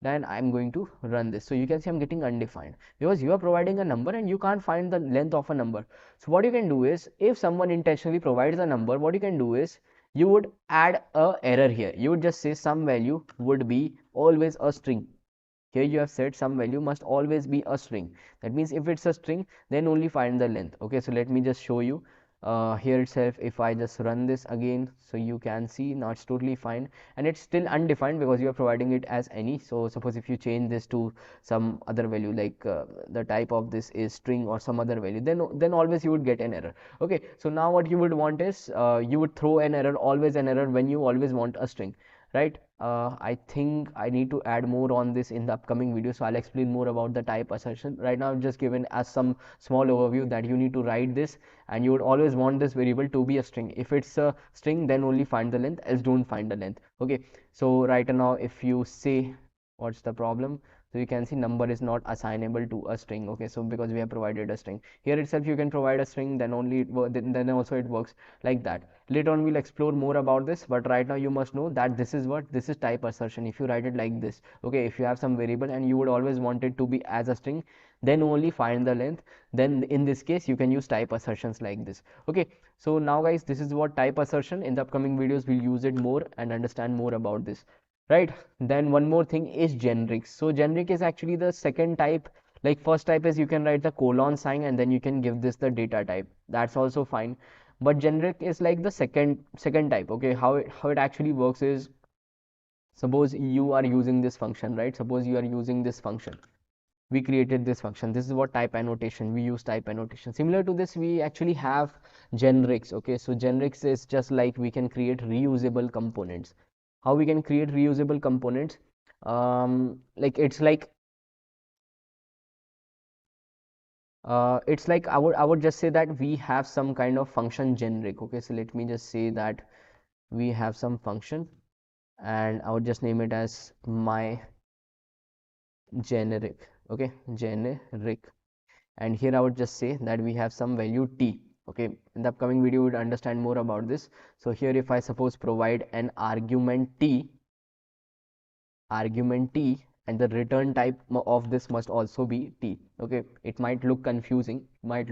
then I'm going to run this. So you can see I'm getting undefined, because you are providing a number and you can't find the length of a number. So what you can do is, if someone intentionally provides a number, what you can do is you would add a error here. You would just say some value would be always a string. Here you have said some value must always be a string. That means if it's a string, then only find the length. Okay, so let me just show you here itself. If I just run this again, so you can see now it's totally fine, and it's still undefined because you are providing it as any. So suppose if you change this to some other value, like the type of this is string or some other value, then always you would get an error. Okay, so now what you would want is you would throw an error, always an error, when you always want a string, right? I think I need to add more on this in the upcoming video, so I'll explain more about the type assertion. Right now I've just given as some small overview that you need to write this, and you would always want this variable to be a string. If it's a string, then only find the length, else don't find the length. Okay, so right now if you say what's the problem, so you can see number is not assignable to a string. Okay, so because we have provided a string here itself, you can provide a string, then only then also it works like that. Later on we'll explore more about this, but right now you must know that this is what, this is type assertion. If you write it like this, okay, if you have some variable and you would always want it to be as a string, then only find the length, then in this case you can use type assertions like this. Okay, so now guys, this is what type assertion. In the upcoming videos we'll use it more and understand more about this, right? Then one more thing is generic. So generic is actually the second type, Like first type is you can write the colon sign and then you can give this the data type. That's also fine. But generic is like the second type. Okay, how it actually works is, suppose you are using this function, right? Suppose you are using this function. We created this function. This is what type annotation. We use type annotation. Similar to this, we actually have generics. Okay, so generics is just like we can create reusable components. How we can create reusable components? Like it's like I would just say that we have some kind of function generic. Okay, so let me just say that we have some function and I would just name it as my generic. Okay, generic. And here I would just say that we have some value t. Okay, in the upcoming video we would understand more about this. So here if I suppose provide an argument t, and the return type of this must also be t. Okay, it might look confusing, right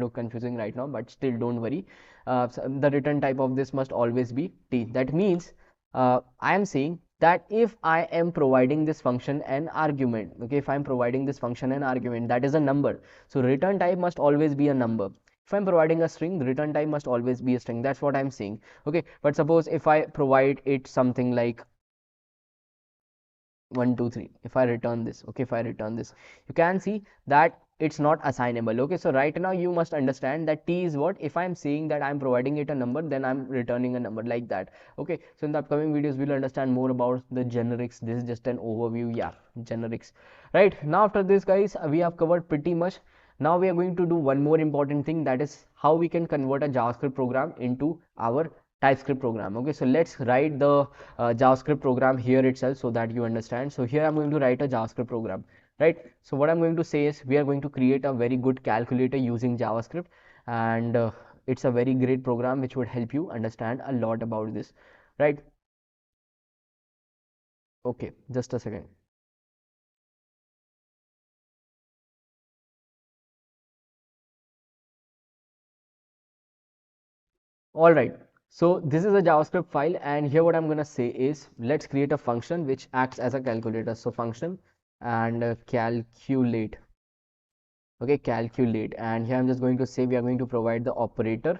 now, but still don't worry. So the return type of this must always be t. That means I am saying that if I am providing this function an argument, okay, if I'm providing this function an argument, that is a number, so return type must always be a number. If I'm providing a string, the return type must always be a string. That's what I'm saying. Okay, but suppose if I provide it something like 1 2 3, if I return this, okay, if I return this, you can see that it's not assignable. Okay, so right now you must understand that t is what, if I'm saying that I'm providing it a number, then I'm returning a number, like that. Okay, so in the upcoming videos we'll understand more about the generics. This is just an overview. Yeah, generics. Right now, after this, guys, we have covered pretty much. Now we are going to do one more important thing, that is how we can convert a JavaScript program into our TypeScript program. Okay, so let's write the JavaScript program here itself so that you understand. So here I'm going to write a JavaScript program, right? So what I'm going to say is we are going to create a very good calculator using JavaScript, and it's a very great program which would help you understand a lot about this, right? Okay, just a second. All right, so this is a JavaScript file, and here what I'm going to say is let's create a function which acts as a calculator. So function and calculate. Okay, calculate, and here I'm just going to say we are going to provide the operator,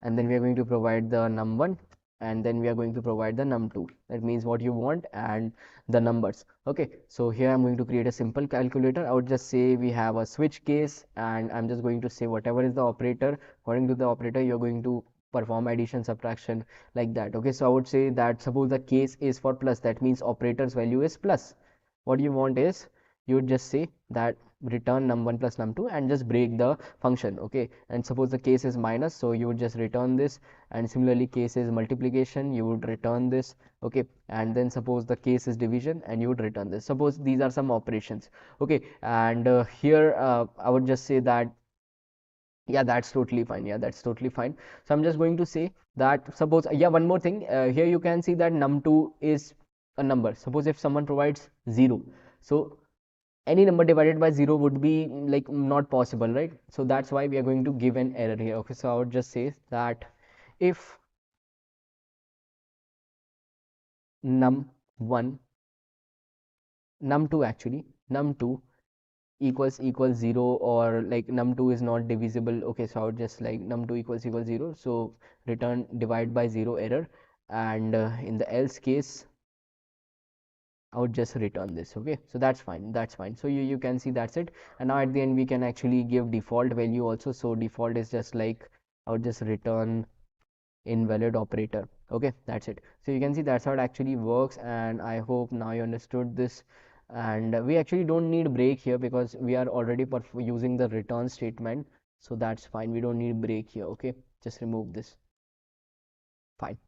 and then we are going to provide the num1, and then we are going to provide the num2. That means what you want and the numbers. Okay, so here I'm going to create a simple calculator. I would just say we have a switch case, and I'm just going to say whatever is the operator, according to the operator you're going to perform addition, subtraction, like that. Okay, so I would say that suppose the case is for plus, that means operator's value is plus. What you want is you would just say that return num1 plus num2 and just break the function. Okay, and suppose the case is minus, so you would just return this, and similarly case is multiplication, you would return this. Okay, and then suppose the case is division and you would return this. Suppose these are some operations. Okay, and here I would just say that yeah, that's totally fine. Yeah, that's totally fine. So I'm just going to say that suppose, yeah, one more thing, here you can see that num2 is a number. Suppose if someone provides 0, so any number divided by 0 would be like not possible, right? So that's why we are going to give an error here. Okay, so I would just say that if num1 num2 actually num2 equals 0, or like num2 is not divisible. Okay, so I would just like num2 equals 0, so return divide by 0 error, and in the else case I would just return this. Okay, so that's fine, so you can see that's it. And now at the end we can actually give default value also. So default is just like I would just return invalid operator. Okay, that's it. So you can see that's how it actually works, and I hope now you understood this. And we actually don't need break here because we are already using the return statement, so that's fine, we don't need break here. Okay, just remove this. Fine,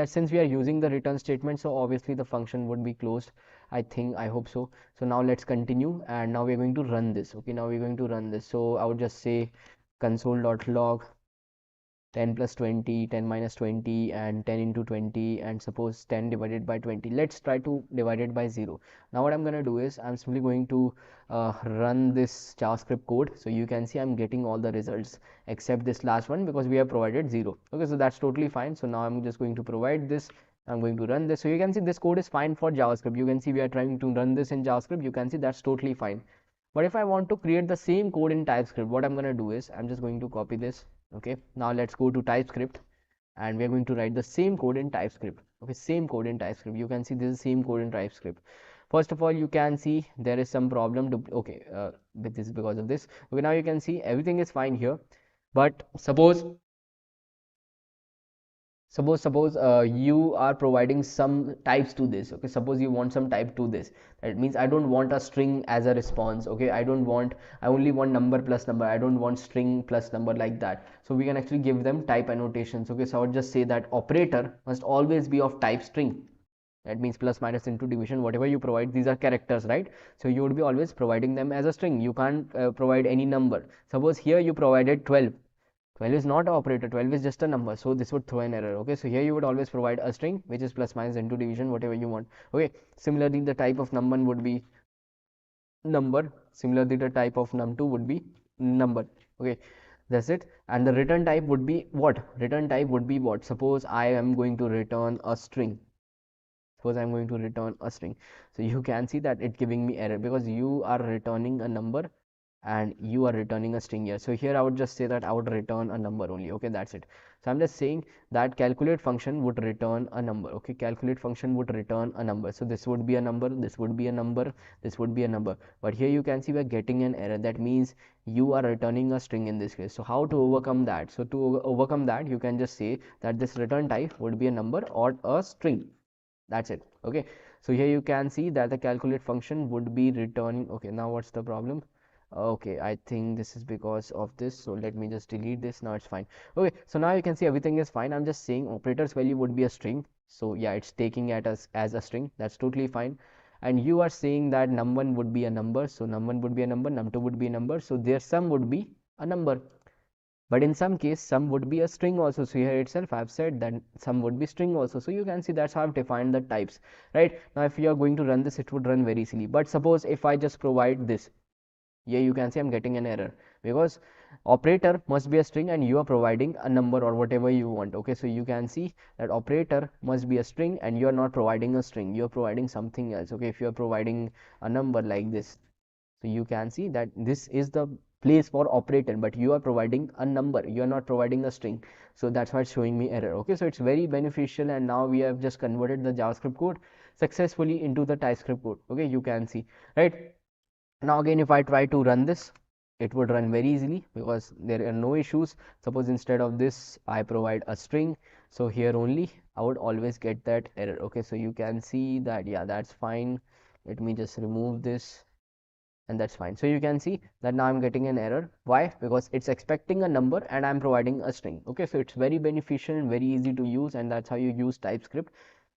since we are using the return statement, so obviously the function would be closed, I think, I hope so. So now let's continue, and now we're going to run this. Okay, now we're going to run this. So I would just say console.log 10 plus 20, 10 minus 20, and 10 into 20, and suppose 10 divided by 20. Let's try to divide it by 0. Now what I'm going to do is I'm simply going to run this JavaScript code. So you can see I'm getting all the results except this last one because we have provided 0. Okay, so that's totally fine. So now I'm just going to provide this. I'm going to run this. So you can see this code is fine for JavaScript. You can see we are trying to run this in JavaScript. You can see that's totally fine. But if I want to create the same code in TypeScript, what I'm going to do is I'm just going to copy this. Okay, now let's go to TypeScript and we are going to write the same code in TypeScript. Okay, same code in TypeScript. You can see this is same code in TypeScript. First of all, you can see there is some problem to, okay, with this because of this. Okay, now you can see everything is fine here, but suppose you are providing some types to this. Okay, suppose you want some type to this. That means I don't want a string as a response. Okay, I only want number plus number. I don't want string plus number like that. So we can actually give them type annotations. Okay, so I would just say that operator must always be of type string. That means plus, minus, into, division, whatever you provide, these are characters, right? So you would be always providing them as a string. You can't provide any number. Suppose here you provided 12. 12 is not an operator, 12 is just a number, so this would throw an error. Okay, so here you would always provide a string which is plus, minus, into, division, whatever you want. Okay, similarly the type of num1 would be number, similarly the type of num2 would be number. Okay, that's it. And the return type would be what? Return type would be what? Suppose I am going to return a string. Suppose I'm going to return a string. So you can see that it giving me error because you are returning a number and you are returning a string here. So here I would just say that I would return a number only. Okay, that's it. So I'm just saying that calculate function would return a number. Okay, calculate function would return a number. So this would be a number, this would be a number, this would be a number. But here you can see we're getting an error. That means you are returning a string in this case. So how to overcome that? So to overcome that, you can just say that this return type would be a number or a string. That's it. Okay, so here you can see that the calculate function would be returning. Okay, now what's the problem? Okay, I think this is because of this, so let me just delete this. Now it's fine. Okay, so now you can see everything is fine. I'm just saying operator's value would be a string, so yeah, it's taking it as a string. That's totally fine. And you are saying that num1 would be a number, so num1 would be a number, num2 would be a number, so their sum would be a number. But in some case sum would be a string also. So here itself I've said that sum would be string also. So you can see that's how I've defined the types. Right now if you are going to run this, it would run very easily. But suppose if I just provide this, here you can see I'm getting an error because operator must be a string and you are providing a number or whatever you want. Okay, so you can see that operator must be a string and you are not providing a string, you are providing something else. Okay, if you are providing a number like this, so you can see that this is the place for operator, but you are providing a number, you are not providing a string. So that's why it's showing me error. Okay, so it's very beneficial, and now we have just converted the JavaScript code successfully into the TypeScript code. Okay, you can see, right? Now again, if I try to run this, it would run very easily because there are no issues. Suppose instead of this I provide a string, so here only I would always get that error. Okay, so you can see that, yeah, that's fine. Let me just remove this, and that's fine. So you can see that now I'm getting an error. Why? Because it's expecting a number and I'm providing a string. Okay, so it's very beneficial and very easy to use, and that's how you use TypeScript.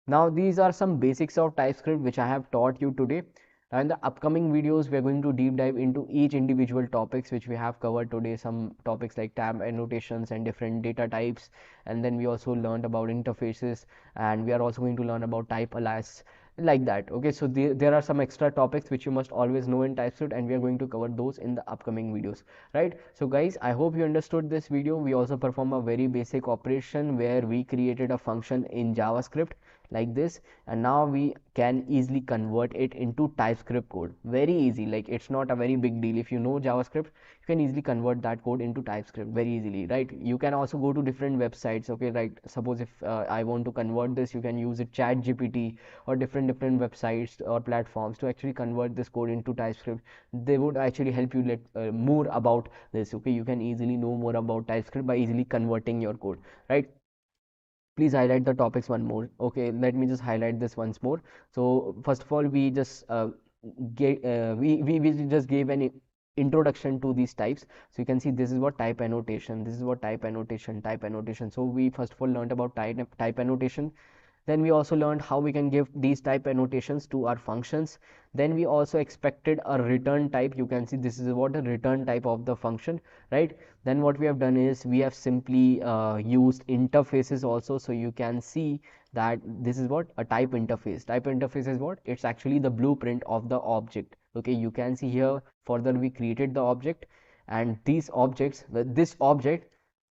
Now these are some basics of TypeScript which I have taught you today. Now in the upcoming videos, we are going to deep dive into each individual topics which we have covered today. Some topics like tab annotations and different data types, and then we also learned about interfaces, and we are also going to learn about type alias, like that. Okay, so there are some extra topics which you must always know in TypeScript, and we are going to cover those in the upcoming videos, right? So guys, I hope you understood this video. We also perform a very basic operation where we created a function in JavaScript like this, and now we can easily convert it into TypeScript code. Very easy, like it's not a very big deal. If you know JavaScript, you can easily convert that code into TypeScript very easily, right? You can also go to different websites. Okay, right, suppose if I want to convert this, you can use it ChatGPT or different websites or platforms to actually convert this code into TypeScript. They would actually help you more about this. Okay, you can easily know more about TypeScript by easily converting your code, right? Please highlight the topics one more. Okay, let me just highlight this once more. So first of all, we just we just gave an introduction to these types. So you can see this is what type annotation, this is what type annotation, type annotation. So we first of all learned about type annotation. Then we also learned how we can give these type annotations to our functions. Then we also expected a return type. You can see this is what a return type of the function, right? Then what we have done is we have simply used interfaces also. So you can see that this is what a type interface. Type interface is what? It's actually the blueprint of the object. Okay, you can see here further we created the object, and these objects, this object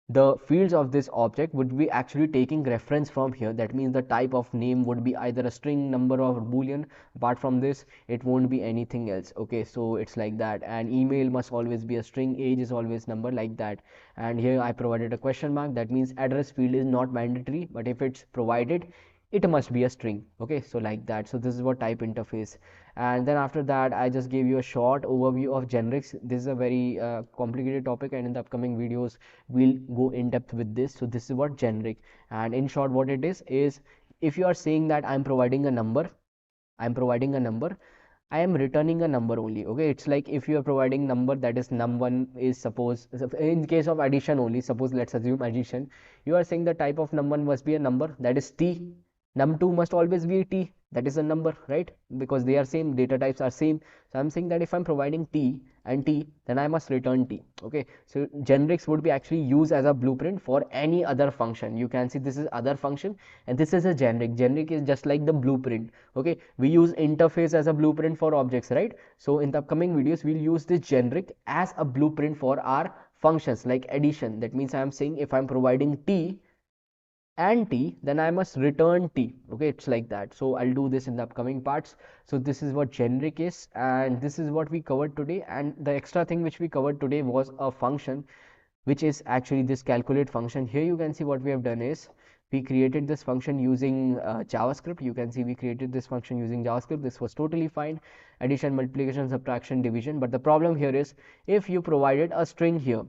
the fields of this object would be actually taking reference from here. That means the type of name would be either a string, number, or boolean. Apart from this, it won't be anything else. Okay, so it's like that. And email must always be a string, age is always number, like that. And here I provided a question mark. That means address field is not mandatory, but if it's provided, it must be a string. Okay, so like that. So this is what type interface. And then after that, I just gave you a short overview of generics. This is a very complicated topic, and in the upcoming videos we'll go in depth with this. So this is what generic, and in short what it is if you are saying that I'm providing a number, I am returning a number only. Okay, it's like if you are providing number, that is num1 is, suppose in case of addition only, suppose let's assume addition, you are saying the type of num1 must be a number, that is t. Num2 must always be t, that is a number, right? Because they are same, data types are same. So I'm saying that if I'm providing t and t, then I must return t. Okay, so generics would be actually used as a blueprint for any other function. You can see this is other function, and this is a generic is just like the blueprint. Okay, we use interface as a blueprint for objects, right? So in the upcoming videos we'll use this generic as a blueprint for our functions like addition. That means I am saying if I'm providing t and t, then I must return t. Okay, it's like that. So I'll do this in the upcoming parts. So this is what generic is, and this is what we covered today. And the extra thing which we covered today was a function, which is actually this calculate function. Here you can see what we have done is we created this function using JavaScript. You can see we created this function using JavaScript. This was totally fine. Addition, multiplication, subtraction, division. But the problem here is if you provided a string here,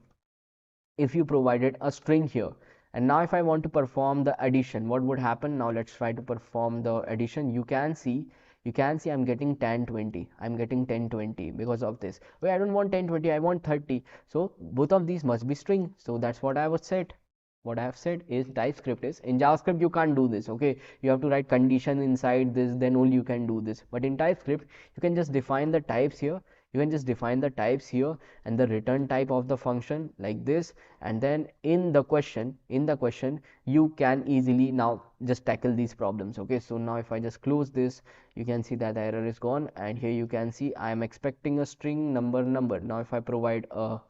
and now if I want to perform the addition, what would happen? Now let's try to perform the addition. You can see I'm getting 1020. I'm getting 1020 because of this. Wait, I don't want 1020, I want 30. So both of these must be string. So that's what I was said. What I have said is TypeScript is, in JavaScript you can't do this. Okay, you have to write condition inside this, then only you can do this. But in TypeScript you can just define the types here. And the return type of the function like this, and then in the question you can easily now just tackle these problems. Okay, so now if I just close this, you can see that the error is gone, and here you can see I am expecting a string number. Now if I provide a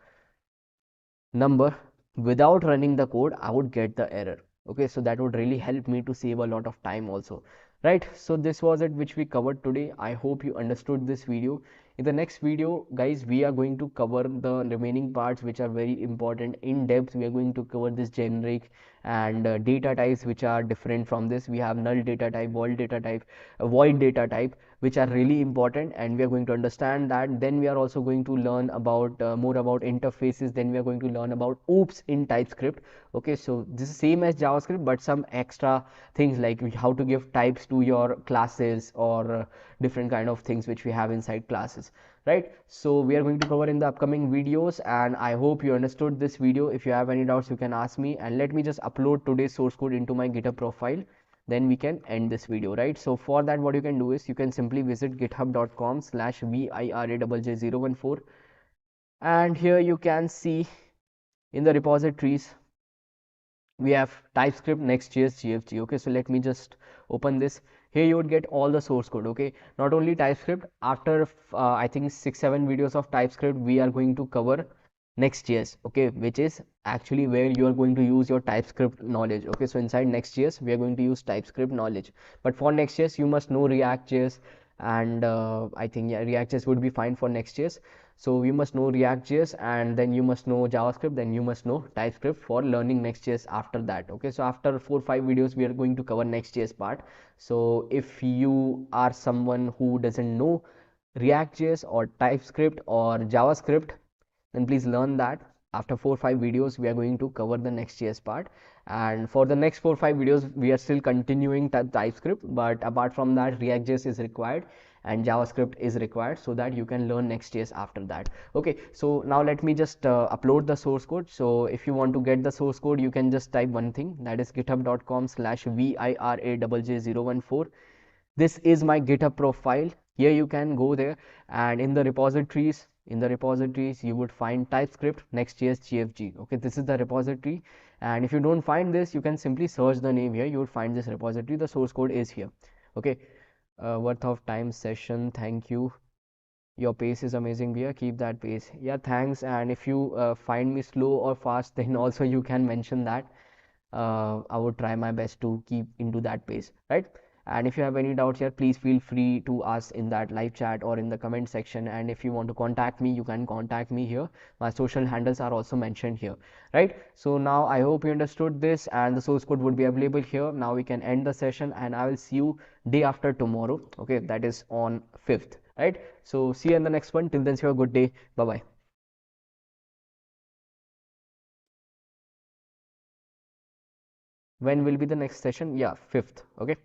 number without running the code, I would get the error. Okay, so that would really help me to save a lot of time also, right? So this was it which we covered today. I hope you understood this video. In the next video, guys, we are going to cover the remaining parts which are very important in depth. We are going to cover this generic and data types which are different from this. We have null data type, void data type, which are really important, and we are going to understand that. Then we are also going to learn about more about interfaces. Then we are going to learn about oops in TypeScript. Okay, so this is same as JavaScript, but some extra things like how to give types to your classes, or different kind of things which we have inside classes, right? So we are going to cover in the upcoming videos, and I hope you understood this video. If you have any doubts, you can ask me, and let me just upload today's source code into my GitHub profile, then we can end this video, right? So for that, what you can do is you can simply visit github.com/viraj014, and here you can see in the repositories we have TypeScript, nextjs, gfg. Okay, so let me just open this. Here you would get all the source code. Okay, not only TypeScript, after I think 6-7 videos of TypeScript, we are going to cover nextjs. Okay, which is actually where you are going to use your TypeScript knowledge. Okay, so inside nextjs we are going to use TypeScript knowledge, but for nextjs you must know react.js, and I think, yeah, react.js would be fine for nextjs. So you must know react.js, and then you must know JavaScript, then you must know TypeScript for learning nextjs after that. Okay, so after 4-5 videos we are going to cover nextjs part. So if you are someone who doesn't know react.js or TypeScript or JavaScript, then please learn that. After 4-5 videos we are going to cover the nextjs part, and for the next 4-5 videos we are still continuing TypeScript, but apart from that react.js is required and JavaScript is required, so that you can learn nextjs after that. Okay, so now let me just upload the source code. So if you want to get the source code, you can just type one thing, that is github.com/viraj014. This is my GitHub profile. Here you can go there, and in the repositories you would find TypeScript, nextjs, gfg. Okay, this is the repository, and if you don't find this, you can simply search the name here. You would find this repository. The source code is here. Okay, worth of time session. Thank you. Your pace is amazing, Bia. Keep that pace. Yeah, thanks. And if you find me slow or fast, then also you can mention that. I would try my best to keep into that pace, right? And if you have any doubts here, please feel free to ask in that live chat or in the comment section. And if you want to contact me, you can contact me here. My social handles are also mentioned here, right? So now I hope you understood this, and the source code would be available here. Now we can end the session, and I will see you day after tomorrow. Okay, that is on 5th, right? So see you in the next one. Till then, have a good day. Bye bye. When will be the next session? Yeah, 5th. Okay.